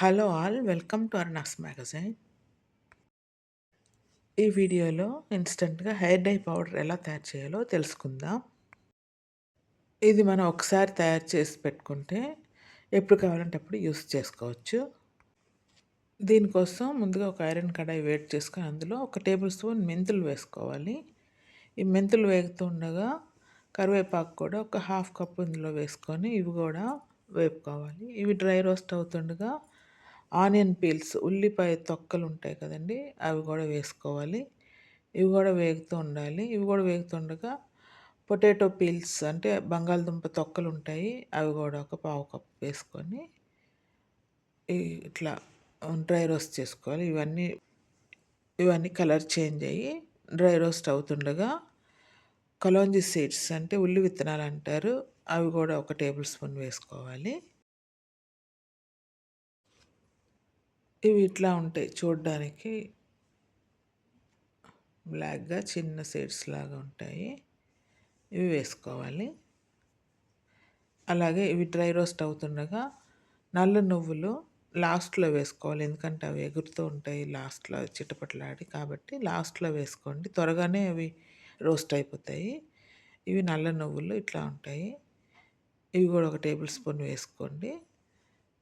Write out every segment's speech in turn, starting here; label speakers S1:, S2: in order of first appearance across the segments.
S1: Hello all, welcome to Arnas magazine. ఈ వీడియోలో ఇన్స్టంట్‌గా hair dye powder ఎలా తయారు చేయాలో తెలుసుకుందాం. ఇది మనం ఒకసారి తయారు చేసి పెట్టుకుంటే ఎప్పుడు కావాలంటే అప్పుడు యూజ్ చేసుకోవచ్చు. దీనికోసం ముందుగా ఒక ఐరన్ కడాయి వేడి చేసుకొని అందులో ఒక టేబుల్ స్పూన్ మెంతులు వేసుకోవాలి. ఈ మెంతులు వేగుతూ ఉండగా కరివేపాకు కూడా ఒక హాఫ్ కప్ ఇందులో వేసుకొని ఇవి కూడా వేపుకోవాలి. ఇవి డ్రై రోస్ట్ అవుతుండగా ఆనియన్ పీల్స్, ఉల్లిపాయ తొక్కలు ఉంటాయి కదండీ! అవి కూడా వేసుకోవాలి. ఇవి కూడా వేగుతూ ఉండాలి. ఇవి కూడా వేగుతుండగా పొటాటో పీల్స్ అంటే బంగాళదుంప తొక్కలుంటాయి. అవి కూడా ఒక పావు కప్ వేసుకొని ఇట్లా డ్రై రోస్ట్ చేసుకోవాలి. ఇవన్నీ కలర్ చేంజ్ అయ్యి డ్రై రోస్ట్ అవుతుండగా కలోంజీ సీడ్స్ అంటే ఉల్లి విత్తనాలు అంటారు. అవి కూడా ఒక టేబుల్ స్పూన్ వేసుకోవాలి. ఇవి ఇట్లా ఉంటాయి చూడ్డానికి బ్లాక్‌గా చిన్న సీడ్స్ లాగా ఉంటాయి. ఇవి వేసుకోవాలి. అలాగే ఇవి డ్రై రోస్ట్ అవుతుండగా నల్ల నువ్వులు లాస్ట్‌లో వేసుకోవాలి. ఎందుకంటే అవి ఎగురుతూ ఉంటాయి లాస్ట్‌లో చిటపటలాడి. కాబట్టి లాస్ట్‌లో వేసుకోండి. త్వరగానే అవి రోస్ట్ అయిపోతాయి. ఇవి నల్ల నువ్వులు ఇట్లా ఉంటాయి. ఇవి కూడా ఒక టేబుల్ స్పూన్ వేసుకోండి.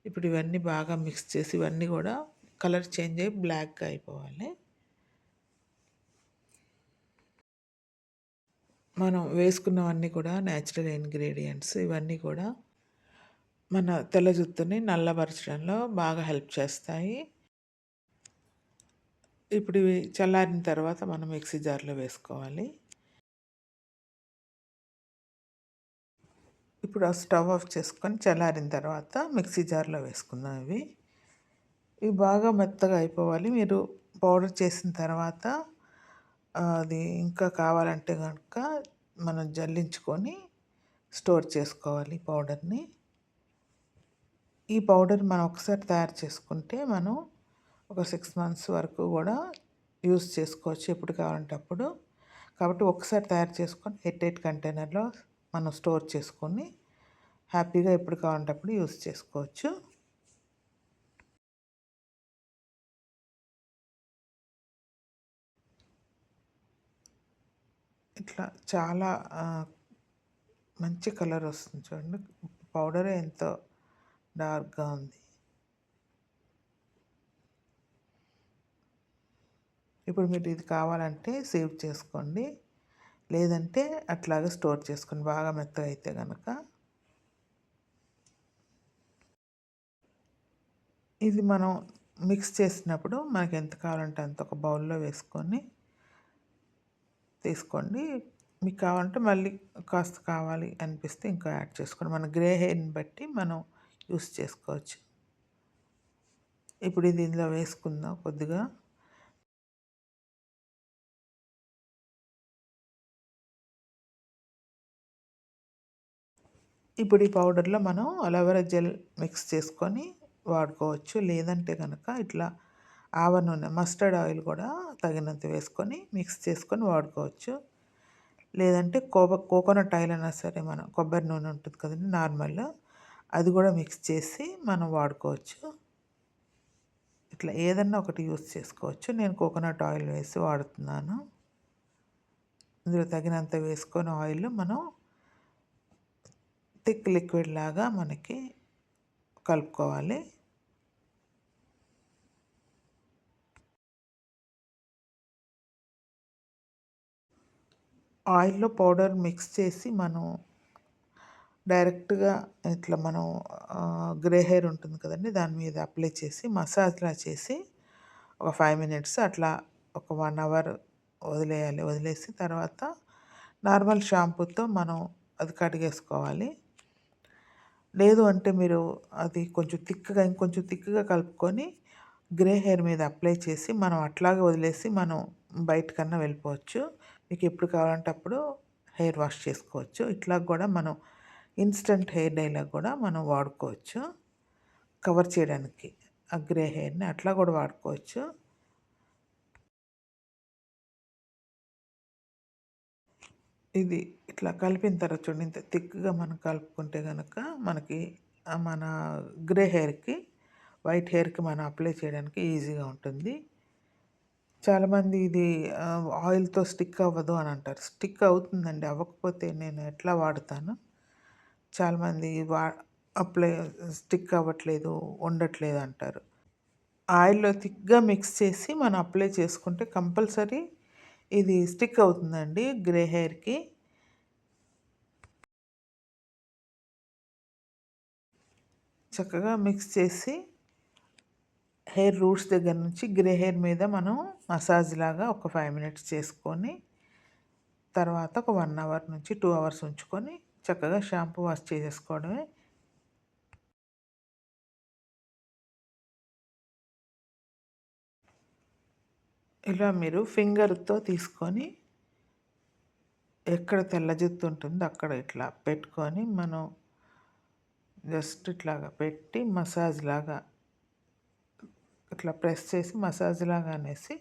S1: ఇప్పుడు ఇవన్నీ బాగా మిక్స్ చేసి ఇవన్నీ కూడా కలర్ చేంజ్ అయ్యి బ్లాక్‌గా అయిపోవాలి. మనం వేసుకున్నవన్నీ కూడా న్యాచురల్ ఇంగ్రీడియంట్స్. ఇవన్నీ కూడా మన తెల్ల జుట్టుని నల్లబరచడంలో బాగా హెల్ప్ చేస్తాయి. ఇప్పుడు ఇవి చల్లారిన తర్వాత మనం మిక్సీ జార్‌లో వేసుకోవాలి. ఇప్పుడు ఆ స్టవ్ ఆఫ్ చేసుకొని చల్లారిన తర్వాత మిక్సీ జార్‌లో వేసుకుందాం ఇవి. ఇవి బాగా మెత్తగా అయిపోవాలి. మీరు పౌడర్ చేసిన తర్వాత అది ఇంకా కావాలంటే గనుక మనం జల్లించుకొని స్టోర్ చేసుకోవాలి పౌడర్‌ని. ఈ పౌడర్ మనం ఒకసారి తయారు చేసుకుంటే మనం ఒక 6 మంత్స్ వరకు కూడా యూజ్ చేసుకోవచ్చు ఎప్పుడు కావాలంటే అప్పుడు. కాబట్టి ఒకసారి తయారు చేసుకొని ఎయిర్ టైట్ కంటైనర్‌లో మనం స్టోర్ చేసుకొని హ్యాపీగా ఎప్పుడు కావాలంటే అప్పుడు యూజ్ చేసుకోవచ్చు. ఇట్లా చాలా మంచి కలర్ వస్తుంది చూడండి. పౌడరే ఎంతో డార్క్‌గా ఉంది. ఇప్పుడు మీరు ఇది కావాలంటే సేవ్ చేసుకోండి. లేదంటే అట్లాగే స్టోర్ చేసుకోండి బాగా మెత్తగా అయితే గనక. ఇది మనం మిక్స్ చేసినప్పుడు మనకు ఎంత కావాలంటే అంత ఒక బౌల్‌లో వేసుకొని తీసుకోండి. మీకు కావాలంటే మళ్ళీ కాస్త కావాలి అనిపిస్తే ఇంకా యాడ్ చేసుకోండి. మన గ్రే హెయిర్‌ని బట్టి మనం యూజ్ చేసుకోవచ్చు. ఇప్పుడు ఇది ఇందులో వేసుకుందాం కొద్దిగా. ఇప్పుడు ఈ పౌడర్‌లో మనం అలోవెరా జెల్ మిక్స్ చేసుకొని వాడుకోవచ్చు. లేదంటే గనక ఇట్లా ఆవ నూనె, మస్టర్డ్ ఆయిల్ కూడా తగినంత వేసుకొని మిక్స్ చేసుకొని వాడుకోవచ్చు. లేదంటే కోకోనట్ ఆయిల్ అయినా సరే మనం కొబ్బరి నూనె ఉంటుంది కదండీ నార్మల్. అది కూడా మిక్స్ చేసి మనం వాడుకోవచ్చు. ఇట్లా ఏదన్నా ఒకటి యూజ్ చేసుకోవచ్చు. నేను కోకోనట్ ఆయిల్ వేసి వాడుతున్నాను. ఇందులో తగినంత వేసుకొని ఆయిల్ మనం థిక్ లిక్విడ్ లాగా మనకి కలుపుకోవాలి. ఆయిల్‌లో పౌడర్ మిక్స్ చేసి మనం డైరెక్ట్‌గా ఇట్లా మనం గ్రే హెయిర్ ఉంటుంది కదండీ! దాని మీద అప్లై చేసి మసాజ్‌లా చేసి ఒక 5 మినిట్స్ అట్లా ఒక 1 అవర్ వదిలేయాలి. వదిలేసి తర్వాత నార్మల్ షాంపూతో మనం అది కడిగేసుకోవాలి. లేదు అంటే మీరు అది కొంచెం థిక్‌గా ఇంకొంచెం థిక్‌గా కలుపుకొని గ్రే హెయిర్ మీద అప్లై చేసి మనం అట్లాగే వదిలేసి మనం బయటకన్నా వెళ్ళిపోవచ్చు. మీకు ఎప్పుడు కావాలంటే అప్పుడు హెయిర్ వాష్ చేసుకోవచ్చు. ఇట్లా కూడా మనం ఇన్‌స్టంట్ హెయిర్ డైలాగా కూడా మనం వాడుకోవచ్చు. కవర్ చేయడానికి ఆ గ్రే హెయిర్‌ని అట్లా కూడా వాడుకోవచ్చు. ఇది ఇట్లా కలిపిన తర్వాత చూడండి ఇంత థిక్‌గా మనం కలుపుకుంటే గనక మనకి మన గ్రే హెయిర్‌కి వైట్ హెయిర్‌కి మనం అప్లై చేయడానికి ఈజీగా ఉంటుంది. చాలామంది ఇది ఆయిల్‌తో స్టిక్ అవ్వదు అని అంటారు. స్టిక్ అవుతుందండి. అవ్వకపోతే నేను ఎట్లా వాడతాను? చాలామంది అప్లై స్టిక్ అవ్వట్లేదు, ఉండట్లేదు అంటారు. ఆయిల్‌లో థిక్‌గా మిక్స్ చేసి మనం అప్లై చేసుకుంటే కంపల్సరీ ఇది స్టిక్ అవుతుందండి గ్రే హెయిర్‌కి. చక్కగా మిక్స్ చేసి హెయిర్ రూట్స్ దగ్గర నుంచి గ్రే హెయిర్ మీద మనం మసాజ్ లాగా ఒక 5 మినిట్స్ చేసుకొని, తర్వాత ఒక 1 అవర్ నుంచి 2 అవర్స్ ఉంచుకొని చక్కగా షాంపూ వాష్ చేసేసుకోవడమే. ఇలా మీరు ఫింగర్‌తో తీసుకొని ఎక్కడ తెల్ల జుత్తు ఉంటుందో అక్కడ ఇట్లా పెట్టుకొని మనం జస్ట్ ఇట్లాగా పెట్టి మసాజ్ లాగా ఇట్లా ప్రెస్ చేసి మసాజ్ లాగా అనేసి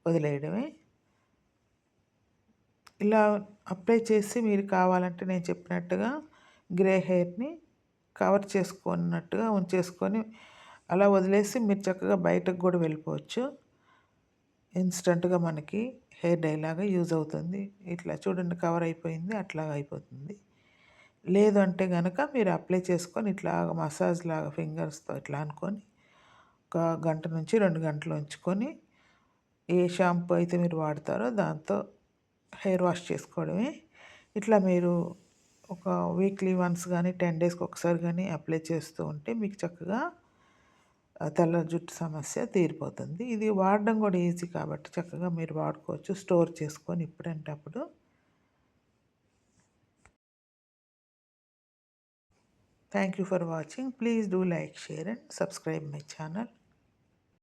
S1: వదిలేయడమే. ఇలా అప్లై చేసి మీరు కావాలంటే నేను చెప్పినట్టుగా గ్రే హెయిర్‌ని కవర్ చేసుకున్నట్టుగా ఉంచేసుకొని అలా వదిలేసి మీరు చక్కగా బయటకు గూడా వెళ్ళిపోవచ్చు. ఇన్‌స్టంట్‌గా మనకి హెయిర్ డై లాగా యూజ్ అవుతుంది. ఇట్లా చూడండి కవర్ అయిపోయింది. అట్లాగా అయిపోతుంది. లేదు అంటే గనక మీరు అప్లై చేసుకొని ఇట్లాగ మసాజ్ లాగా ఫింగర్స్‌తో ఇట్లా అనుకొని ఒక గంట నుంచి 2 గంటలు ఉంచుకొని ఏ షాంపూ అయితే మీరు వాడతారో దాంతో హెయిర్ వాష్ చేసుకోవడమే. ఇట్లా మీరు ఒక వీక్లీ వన్స్ గానీ, 10 డేస్‌కి ఒకసారి గానీ అప్లై చేస్తూ ఉంటే మీకు చక్కగా తెల్ల జుట్టు సమస్య తీరిపోతుంది. ఇది వాడడం గూడా ఈజీ కాబట్టి చక్కగా మీరు వాడుకోవచ్చు. స్టోర్ చేసుకొని ఎప్పుడంటే అప్పుడు. Thank you for watching. Please do like, share and subscribe my channel.